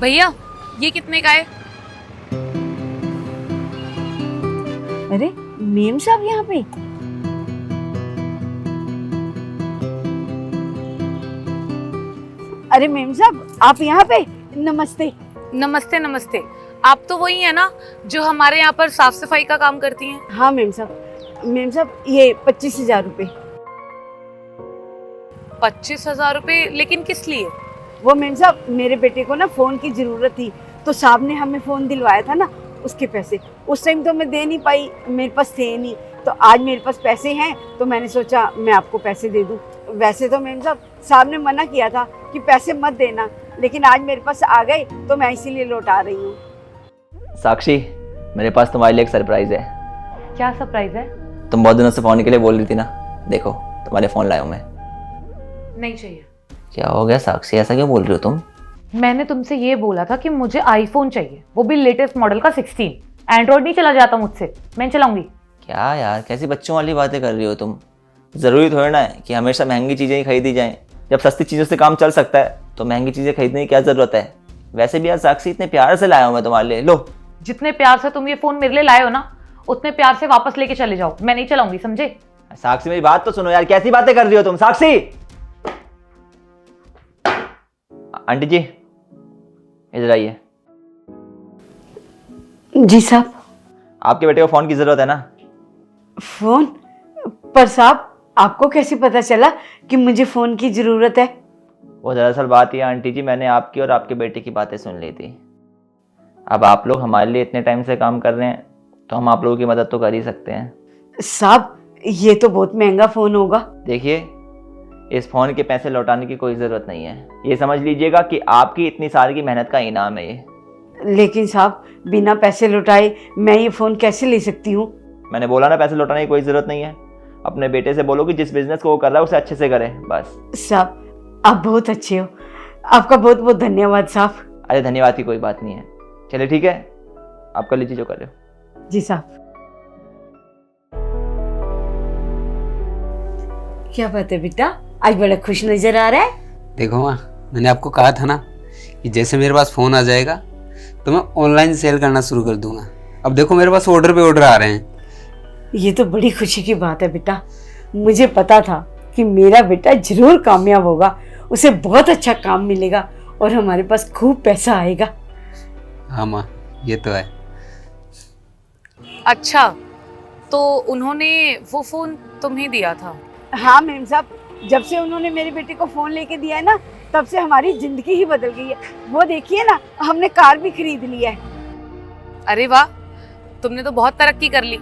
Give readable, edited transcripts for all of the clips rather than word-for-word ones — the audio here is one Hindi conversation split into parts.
भैया ये कितने का है? अरे मेम साहब यहाँ पे। अरे मेम साहब आप यहाँ पे। नमस्ते। नमस्ते नमस्ते। आप तो वही है ना जो हमारे यहाँ पर साफ सफाई का काम करती हैं? हाँ मेम साहब ये 25,000 रुपए। 25,000 रुपए? लेकिन किस लिए? वो मेम साहब मेरे बेटे को ना फोन की जरूरत थी, तो साहब ने हमें फोन दिलवाया था ना, उसके पैसे उस टाइम तो मैं दे नहीं पाई, मेरे पास थे नहीं। तो आज मेरे पास पैसे हैं तो मैंने सोचा मैं आपको पैसे दे दूं। वैसे तो मेम साहब ने मना किया था कि पैसे मत देना, लेकिन आज मेरे पास आ गए तो मैं इसीलिए लौटा रही हूँ। साक्षी, मेरे पास तुम्हारे लिए एक सरप्राइज है। क्या सरप्राइज है? तुम बहुत दिनों से फोन के लिए बोल रही थी ना, देखो तुम्हारे फोन लाया हूं मैं। नहीं चाहिए। क्या हो गया साक्षी, ऐसा क्यों बोल रही हो तुम? मैंने तुमसे ये बोला था कि मुझे आईफोन चाहिए, वो भी लेटेस्ट मॉडल का 16। एंड्रॉइड नहीं चला जाता मुझसे, मैं चलाऊंगी। क्या यार, कैसी बच्चों वाली बातें कर रही हो तुम? ज़रूरी थोड़ा ना है कि हमेशा महंगी चीज़ें ही खरीदी जाएं। जब सस्ती चीज़ों से काम चल सकता है तो महंगी चीज़ें खरीदने की क्या ज़रूरत है? वैसे भी यार साक्षी, इतने प्यार से लाया हूँ मैं तुम्हारे लिए, लो। जितने प्यार से तुम ये फोन मेरे लिए लाए हो ना, उतने प्यार से वापस लेके चले जाओ, मैं नहीं चलाऊंगी, समझे? साक्षी मेरी बात तो सुनो यार, कैसी बातें कर रही हो तुम? साक्षी! आंटी जी इधर आइए। जी साहब। आपके बेटे को फ़ोन की ज़रूरत है ना? फोन? पर साहब आपको कैसे पता चला कि मुझे फोन की जरूरत है? वो दरअसल बात यह आंटी जी, मैंने आपकी और आपके बेटे की बातें सुन ली थी। अब आप लोग हमारे लिए इतने टाइम से काम कर रहे हैं तो हम आप लोगों की मदद तो कर ही सकते हैं। साहब ये तो बहुत महंगा फोन होगा। देखिए, इस फ़ोन के पैसे लौटाने की कोई ज़रूरत नहीं है, ये समझ लीजिएगा कि आपकी इतनी साल की मेहनत का इनाम है ये। लेकिन साहब बिना पैसे लौटाए मैं ये फोन कैसे ले सकती हूँ? मैंने बोला ना, पैसे लौटाने की कोई ज़रूरत नहीं है। अपने बेटे से बोलो कि जिस बिज़नेस को वो कर रहा है उसे अच्छे से करे, बस। साहब आप बहुत अच्छे हो, आपका बहुत बहुत धन्यवाद साहब। अरे धन्यवाद की कोई बात नहीं है। चलिए ठीक है, आप कर लीजिए जो कर रहे हो। जी साहब। क्या बात है बेटा, आज बड़ा खुश नजर आ रहा है। देखो माँ, मैंने आपको कहा था ना कि जैसे मेरे पास फ़ोन आ जाएगा तो मैं ऑनलाइन सेल करना शुरू कर दूंगा। अब देखो मेरे पास ऑर्डर पे ऑर्डर आ रहे हैं। ये तो बड़ी खुशी की बात है बेटा, मुझे पता था कि मेरा बेटा जरूर कामयाब होगा, उसे बहुत अच्छा काम मिलेगा और हमारे पास खूब पैसा आएगा। हाँ माँ, ये तो है। अच्छा, तो उन्होंने वो फोन तुम्हें दिया था? हाँ मेम साहब, जब से उन्होंने मेरे बेटे को फोन लेके दिया है ना, तब से हमारी जिंदगी ही बदल गई है। वो देखिए ना, हमने कार भी खरीद लिया है। अरे वाह, तुमने तो बहुत तरक्की कर ली।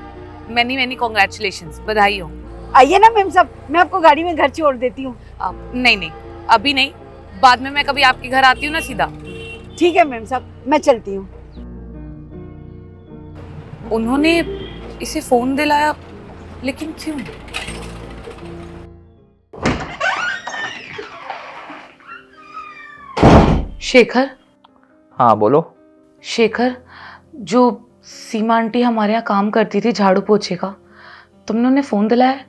मैनी मैनी कॉन्ग्रेचुलेशंस, बधाई हो। आइए ना मेम साहब, मैं आपको गाड़ी में घर छोड़ देती हूँ। नहीं नहीं, अभी नहीं, बाद में मैं कभी आपके घर आती हूँ ना सीधा। ठीक है मेम साहब, मैं चलती हूँ। उन्होंने इसे फोन दिलाया, लेकिन क्यों? शेखर। हाँ बोलो। शेखर, जो सीमा आंटी हमारे यहाँ काम करती थी झाड़ू पोछे का, तुमने उन्हें फ़ोन दिलाया?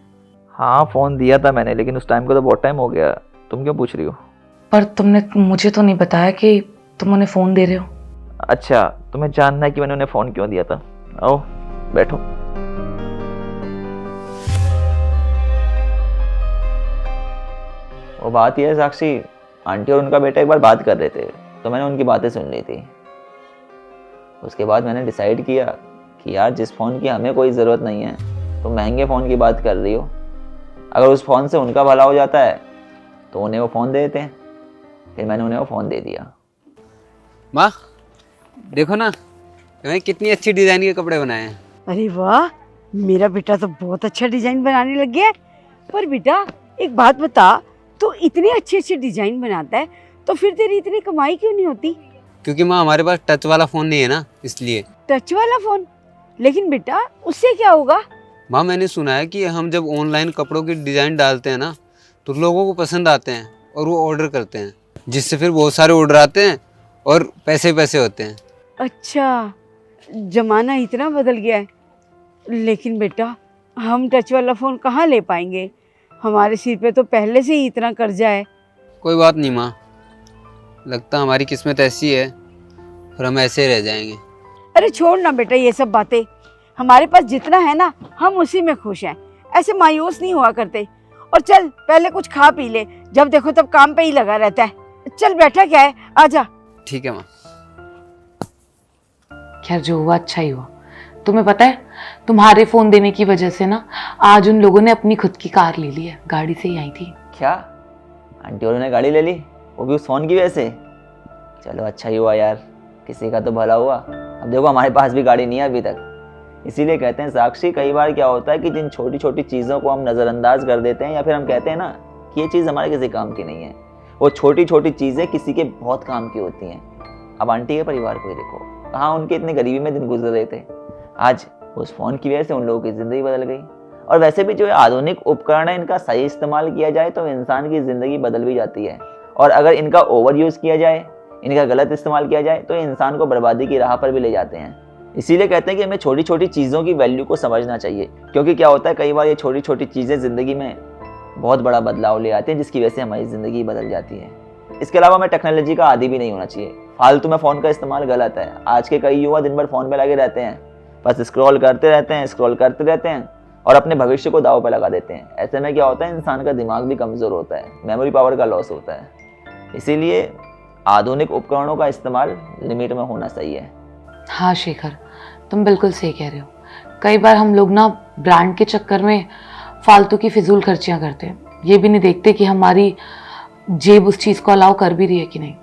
हाँ फ़ोन दिया था मैंने, लेकिन उस टाइम को तो बहुत टाइम हो गया। तुम क्यों पूछ रही हो? पर तुमने मुझे तो नहीं बताया कि तुम उन्हें फ़ोन दे रहे हो। अच्छा, तुम्हें जानना है कि मैंने उन्हें फ़ोन क्यों दिया था? आओ बैठो। वो बात यह है साक्षी, आंटी और उनका बेटा एक बार बात कर रहे थे तो मैंने उनकी बातें सुन ली थी। उसके बाद मैंने डिसाइड किया कि यार जिस फ़ोन की हमें कोई ज़रूरत नहीं है, तो महंगे फ़ोन की बात कर रही हो, अगर उस फ़ोन से उनका भला हो जाता है तो उन्हें वो फ़ोन दे देते हैं। फिर मैंने उन्हें वो फ़ोन दे दिया। माँ देखो ना, मैंने कितनी अच्छी डिज़ाइन के कपड़े बनाए हैं। अरे वाह, मेरा बेटा तो बहुत अच्छा डिजाइन बनाने लग गया है। पर बेटा एक बात बता, तो इतने अच्छे अच्छे डिजाइन बनाता है तो फिर तेरी इतनी कमाई क्यों नहीं होती? क्योंकि माँ हमारे पास टच वाला फ़ोन नहीं है ना, इसलिए। टच वाला फोन? लेकिन बेटा उससे क्या होगा? माँ मैंने सुना है कि हम जब ऑनलाइन कपड़ों की डिज़ाइन डालते हैं ना, तो लोगों को पसंद आते हैं और वो ऑर्डर करते हैं, जिससे फिर बहुत सारे ऑर्डर आते हैं और पैसे पैसे होते हैं। अच्छा, जमाना इतना बदल गया है। लेकिन बेटा हम टच वाला फ़ोन कहाँ ले पाएंगे, हमारे सिर पे तो पहले से ही इतना कर्जा है। कोई बात नहीं माँ, लगता हमारी किस्मत ऐसी है और हम ऐसे ही रह जाएंगे। अरे छोड़ ना बेटा ये सब बातें, हमारे पास जितना है ना हम उसी में खुश हैं, ऐसे मायूस नहीं हुआ करते। और चल पहले कुछ खा पी ले, जब देखो तब काम पे ही लगा रहता है। चल बैठा क्या है, आजा। ठीक है माँ। खैर जो हुआ अच्छा ही हुआ। तुम्हें पता है तुम्हारे फोन देने की वजह से ना आज उन लोगों ने अपनी खुद की कार ले ली है, गाड़ी से ही आई थी। क्या आंटी और ने गाड़ी ले ली, वो भी उस फ़ोन की वजह से? चलो अच्छा ही हुआ यार, किसी का तो भला हुआ। अब देखो हमारे पास भी गाड़ी नहीं है अभी तक। इसीलिए कहते हैं साक्षी, कई बार क्या होता है कि जिन छोटी छोटी चीज़ों को हम नज़रअंदाज कर देते हैं या फिर हम कहते हैं ना कि ये चीज़ हमारे किसी काम की नहीं है, वो छोटी छोटी चीज़ें किसी के बहुत काम की होती हैं। अब आंटी के परिवार को ही देखो, कहाँ उनके इतने गरीबी में दिन गुजर रहे थे, आज उस फ़ोन की वजह से उन लोगों की ज़िंदगी बदल गई। और वैसे भी जो आधुनिक उपकरण है इनका सही इस्तेमाल किया जाए तो इंसान की ज़िंदगी बदल भी जाती है, और अगर इनका ओवर यूज़ किया जाए, इनका गलत इस्तेमाल किया जाए तो इंसान को बर्बादी की राह पर भी ले जाते हैं। इसीलिए कहते हैं कि हमें छोटी छोटी चीज़ों की वैल्यू को समझना चाहिए, क्योंकि क्या होता है कई बार ये छोटी छोटी चीज़ें ज़िंदगी में बहुत बड़ा बदलाव ले आती हैं, जिसकी वजह से हमारी ज़िंदगी बदल जाती है। इसके अलावा हमें टेक्नोलॉजी का आदी भी नहीं होना चाहिए। फालतू में फ़ोन का इस्तेमाल गलत है। आज के कई युवा दिन भर फ़ोन में लगे रहते हैं, बस स्क्रॉल करते रहते हैं और अपने भविष्य को दांव पर लगा देते हैं। ऐसे में क्या होता है, इंसान का दिमाग भी कमज़ोर होता है, मेमोरी पावर का लॉस होता है। इसीलिए आधुनिक उपकरणों का इस्तेमाल लिमिट में होना सही है। हाँ शेखर, तुम बिल्कुल सही कह रहे हो। कई बार हम लोग ना ब्रांड के चक्कर में फालतू की फिजूल खर्चियाँ करते हैं, ये भी नहीं देखते कि हमारी जेब उस चीज़ को अलाउ कर भी रही है कि नहीं।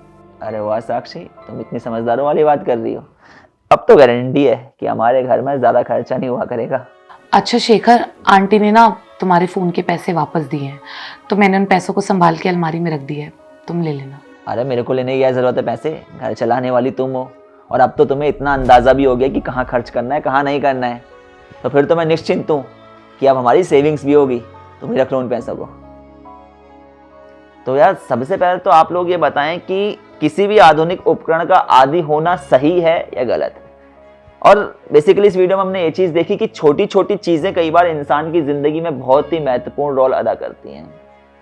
अरे वाह साक्षी, तुम इतनी समझदारों वाली बात कर रही हो। अब तो गारंटी है कि हमारे घर में ज़्यादा खर्चा नहीं हुआ करेगा। अच्छा शेखर, आंटी ने ना तुम्हारे फ़ोन के पैसे वापस दिए हैं, तो मैंने उन पैसों को संभाल के अलमारी में रख दिया है, तुम ले लेना। अरे मेरे को लेने की क्या ज़रूरत है, पैसे घर चलाने वाली तुम हो, और अब तो तुम्हें इतना अंदाज़ा भी हो गया कि कहाँ खर्च करना है कहाँ नहीं करना है। तो फिर तो मैं निश्चिंत हूँ कि अब हमारी सेविंग्स भी होगी। तुम ही रख लो उन पैसों को। तो यार सबसे पहले तो आप लोग ये बताएं कि किसी भी आधुनिक उपकरण का आदी होना सही है या गलत। और बेसिकली इस वीडियो में हमने ये चीज़ देखी कि छोटी छोटी चीज़ें कई बार इंसान की ज़िंदगी में बहुत ही महत्वपूर्ण रोल अदा करती हैं।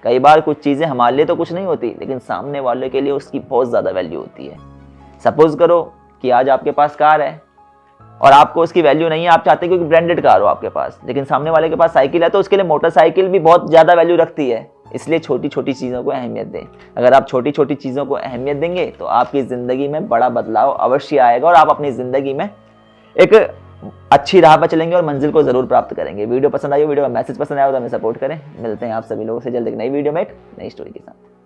कई बार कुछ चीज़ें हमारे लिए तो कुछ नहीं होती, लेकिन सामने वाले के लिए उसकी बहुत ज़्यादा वैल्यू होती है। सपोज करो कि आज आपके पास कार है और आपको उसकी वैल्यू नहीं है, आप चाहते हैं क्योंकि ब्रांडेड कार हो आपके पास, लेकिन सामने वाले के पास साइकिल है तो उसके लिए मोटरसाइकिल भी बहुत ज़्यादा वैल्यू रखती है। इसलिए छोटी छोटी चीज़ों को अहमियत दें। अगर आप छोटी छोटी चीज़ों को अहमियत देंगे तो आपकी ज़िंदगी में बड़ा बदलाव अवश्य आएगा और आप अपनी ज़िंदगी में एक अच्छी राह पर चलेंगे और मंजिल को ज़रूर प्राप्त करेंगे। वीडियो पसंद आई हो, वीडियो का मैसेज पसंद आया हो तो हमें सपोर्ट करें। मिलते हैं आप सभी लोगों से जल्द एक नई वीडियो में एक नई स्टोरी के साथ।